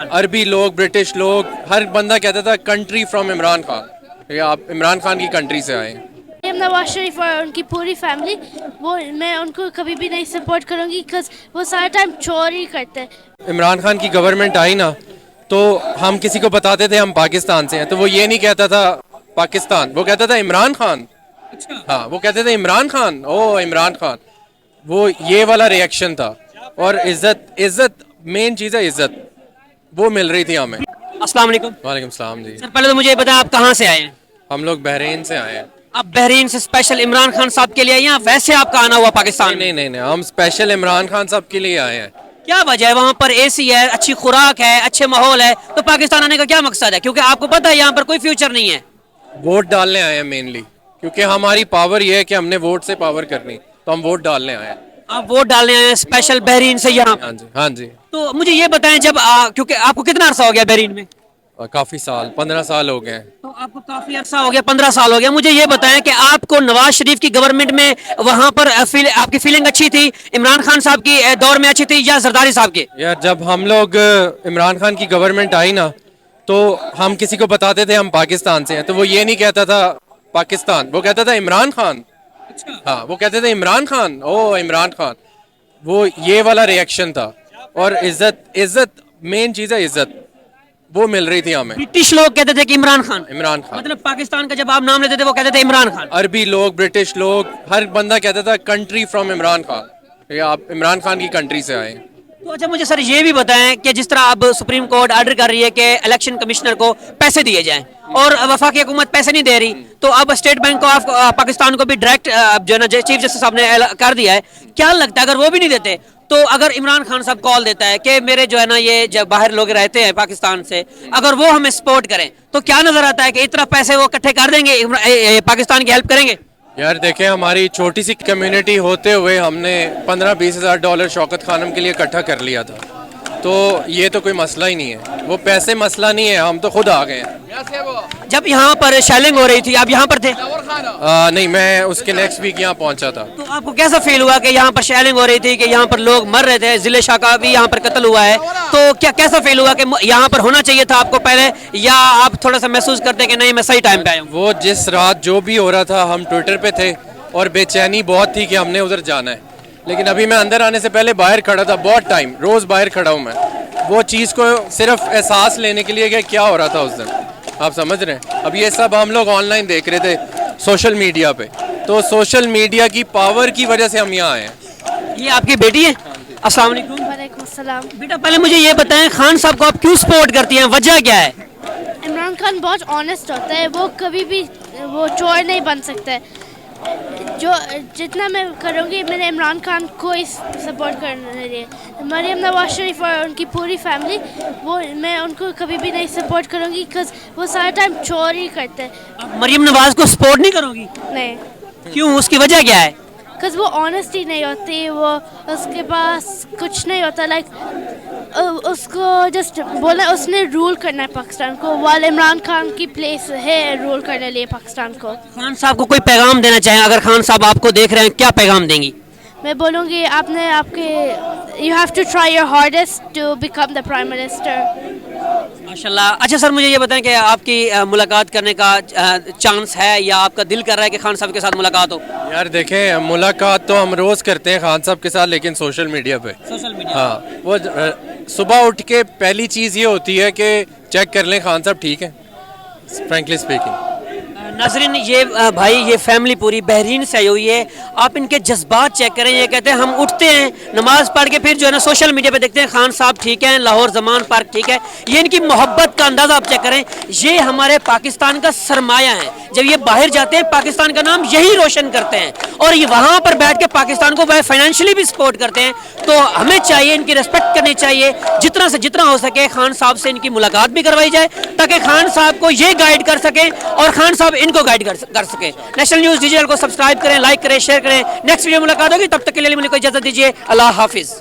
عربی لوگ، برٹش لوگ، ہر بندہ کہتا تھا کنٹری فرام عمران خان، یہ آپ عمران خان کی کنٹری سے آئے ہیں۔ نواز شریف اور ان کی پوری فیملی، وہ میں ان کو کبھی بھی نہیں سپورٹ کروں گی بیکاز وہ سارا ٹائم چوری کرتے ہیں۔ عمران خان کی گورنمنٹ آئی نا تو ہم کسی کو بتاتے تھے ہم پاکستان سے ہیں، تو وہ یہ نہیں کہتا تھا پاکستان، وہ کہتا تھا عمران خان۔ ہاں، وہ کہتے تھے عمران خان، او عمران خان، وہ یہ والا ریئیکشن تھا۔ اور عزت مین چیز ہے، عزت وہ مل رہی تھی ہمیں۔ السلام علیکم وعلیکم السلام جی۔ سر، پہلے تو مجھے یہ بتائیں آپ کہاں سے آئے ہیں؟ ہم لوگ بحرین سے آئے ہیں۔ آپ بحرین سے اسپیشل عمران خان صاحب کے لیے آئے ہیں یا ویسے آپ کا آنا ہوا پاکستان میں؟ نہیں، ہم اسپیشل عمران خان صاحب کے لیے آئے ہیں۔ کیا وجہ ہے؟ وہاں پر اے سی ہے، اچھی خوراک ہے، اچھے ماحول ہے، تو پاکستان آنے کا کیا مقصد ہے؟ کیونکہ آپ کو پتہ ہے یہاں پر کوئی فیوچر نہیں ہے۔ ووٹ ڈالنے آئے ہیں مینلی، کیونکہ ہماری پاور یہ ہے کہ ہم نے ووٹ سے پاور کرنی، تو ہم ووٹ ڈالنے آئے ہیں۔ آپ ووٹ ڈالنے آئے ہیں اسپیشل بحرین سے یہاں پر؟ ہاں جی۔ تو مجھے یہ بتائیں کیونکہ آپ کو کتنا عرصہ ہو گیا بحرین میں؟ کافی سال، 15 سال ہو گئے ہیں۔ تو آپ کو کافی عرصہ ہو گیا، 15 سال ہو گیا۔ مجھے یہ بتائیں کہ آپ کو نواز شریف کی گورنمنٹ میں وہاں پر آپ کی فیلنگ اچھی تھی، عمران خان صاحب کی دور میں اچھی تھی یا زرداری صاحب کی؟ یار جب ہم لوگ عمران خان کی گورنمنٹ آئی نا تو ہم کسی کو بتاتے تھے ہم پاکستان سے ہیں، تو وہ یہ نہیں کہتا تھا پاکستان، وہ کہتا تھا عمران خان۔ ہاں، وہ کہتے تھے عمران خان، او عمران خان، وہ یہ والا ریئیکشن تھا۔ اور عزت مین چیز ہے، عزت وہ مل رہی تھی ہمیں۔ برٹش لوگ کہتے تھے کہ عمران خان، عمران خان، مطلب پاکستان کا جب آپ نام لیتے تھے وہ کہتے تھے عمران خان۔ عربی لوگ، برٹش لوگ، ہر بندہ کہتا تھا کنٹری فرام عمران خان، یہ آپ عمران خان کی کنٹری سے آئے ہیں۔ تو اچھا مجھے سر یہ بھی بتائیں کہ جس طرح اب سپریم کورٹ آرڈر کر رہی ہے کہ الیکشن کمشنر کو پیسے دیے جائیں اور وفاقی حکومت پیسے نہیں دے رہی، تو اب اسٹیٹ بینک آف پاکستان کو بھی ڈائریکٹ جو ہے نا چیف جسٹس صاحب نے کر دیا ہے، کیا لگتا ہے اگر وہ بھی نہیں دیتے تو اگر عمران خان صاحب کال دیتا ہے کہ میرے جو ہے نا یہ جب باہر لوگ رہتے ہیں پاکستان سے، اگر وہ ہمیں سپورٹ کریں تو کیا نظر آتا ہے کہ اتنا پیسے وہ اکٹھے کر دیں گے، پاکستان کی ہیلپ کریں گے؟ یار دیکھیں، ہماری چھوٹی سی کمیونٹی ہوتے ہوئے ہم نے 15-20 ہزار ڈالر شوکت خانم کے لیے اکٹھا کر لیا تھا، تو یہ تو کوئی مسئلہ ہی نہیں ہے، وہ پیسے مسئلہ نہیں ہے، ہم تو خود آ گئے ہیں۔ جب یہاں پر شیلنگ ہو رہی تھی آپ یہاں پر تھے؟ نہیں، میں اس کے نیکسٹ ویک یہاں پہنچا تھا۔ تو آپ کو کیسا فیل ہوا کہ یہاں پر شیلنگ ہو رہی تھی، کہ یہاں پر لوگ مر رہے تھے، ضلع شاہ کا بھی یہاں پر قتل ہوا ہے، تو کیسا فیل ہوا کہ یہاں پر ہونا چاہیے تھا آپ کو پہلے، یا آپ تھوڑا سا محسوس کرتے کہ نہیں میں صحیح ٹائم پہ آیا ہوں؟ وہ جس رات جو بھی ہو رہا تھا ہم ٹویٹر پہ تھے اور بے چینی بہت تھی کہ ہم نے ادھر جانا ہے، لیکن ابھی میں اندر آنے سے پہلے باہر کھڑا تھا، بہت ٹائم روز باہر کھڑا ہوں میں، وہ چیز کو صرف احساس لینے کے لیے کہ کیا ہو رہا تھا اس دن، آپ سمجھ رہے ہیں۔ اب یہ سب ہم لوگ آن لائن دیکھ رہے تھے سوشل میڈیا پہ، تو سوشل میڈیا کی پاور کی وجہ سے ہم یہاں آئے ہیں۔ یہ آپ کی بیٹی ہے؟ السلام علیکم۔ وعلیکم السلام۔ بیٹا پہلے مجھے یہ بتائیں خان صاحب کو آپ کیوں سپورٹ کرتی ہیں، وجہ کیا ہے؟ عمران خان بہت آنیسٹ ہوتا ہے، وہ کبھی بھی وہ چور نہیں بن سکتا ہے۔ جو جتنا میں کروں گی میرے عمران خان کو ہی سپورٹ کرنے لیے، مریم نواز شریف اور ان کی پوری فیملی، وہ میں ان کو کبھی بھی نہیں سپورٹ کروں گی بیکاز وہ سارا ٹائم چوری کرتے ہیں۔ آپ مریم نواز کو سپورٹ نہیں کرو گی؟ نہیں، کیوں، اس کی وجہ کیا ہے؟ بیکاز وہ آنیسٹ ہی نہیں ہوتی، وہ اس کے پاس کچھ نہیں ہوتا، لائک اس کو جسٹ بولا اس نے رول کرنا ہے پاکستان کو، while عمران خان کی پلیس ہے رول کرنے لیے پاکستان کو۔ خان صاحب کو کوئی پیغام دینا چاہیں، اگر خان صاحب آپ کو دیکھ رہے ہیں کیا پیغام دیں گی؟ میں بولوں گی آپ نے you have to try your hardest to become the prime minister۔ ماشاءاللہ۔ اچھا سر مجھے یہ بتائیں کہ آپ کی ملاقات کرنے کا چانس ہے یا آپ کا دل کر رہا ہے کہ خان صاحب کے ساتھ ملاقات ہو؟ یار دیکھیں، ملاقات تو ہم روز کرتے ہیں خان صاحب کے ساتھ، لیکن سوشل میڈیا پہ۔ Social media? ہاں، وہ صبح اٹھ کے پہلی چیز یہ ہوتی ہے کہ چیک کر لیں خان صاحب ٹھیک ہے، فرینکلی اسپیکنگ۔ ناظرین، یہ بھائی یہ فیملی پوری بحرین سے آئی ہوئی ہے، آپ ان کے جذبات چیک کریں، یہ کہتے ہیں ہم اٹھتے ہیں نماز پڑھ کے پھر جو ہے نا سوشل میڈیا پہ دیکھتے ہیں خان صاحب ٹھیک ہیں، لاہور زمان پارک ٹھیک ہے، یہ ان کی محبت کا اندازہ آپ چیک کریں، یہ ہمارے پاکستان کا سرمایہ ہے، جب یہ باہر جاتے ہیں پاکستان کا نام یہی روشن کرتے ہیں، اور یہ وہاں پر بیٹھ کے پاکستان کو فائنینشلی بھی سپورٹ کرتے ہیں، تو ہمیں چاہیے ان کی ریسپیکٹ کرنی چاہیے، جتنا سے جتنا ہو سکے خان صاحب سے ان کی ملاقات بھی کروائی جائے تاکہ خان صاحب کو یہ گائیڈ کر سکیں اور خان صاحب ان کو گائیڈ کر سکیں۔ نیشنل نیوز ڈیجیٹل کو سبسکرائب کریں، لائک کریں، شیئر کریں، نیکسٹ ویڈیو ملاقات ہوگی، تب تک کے لیے مجھے کو اجازت دیجیے، اللہ حافظ۔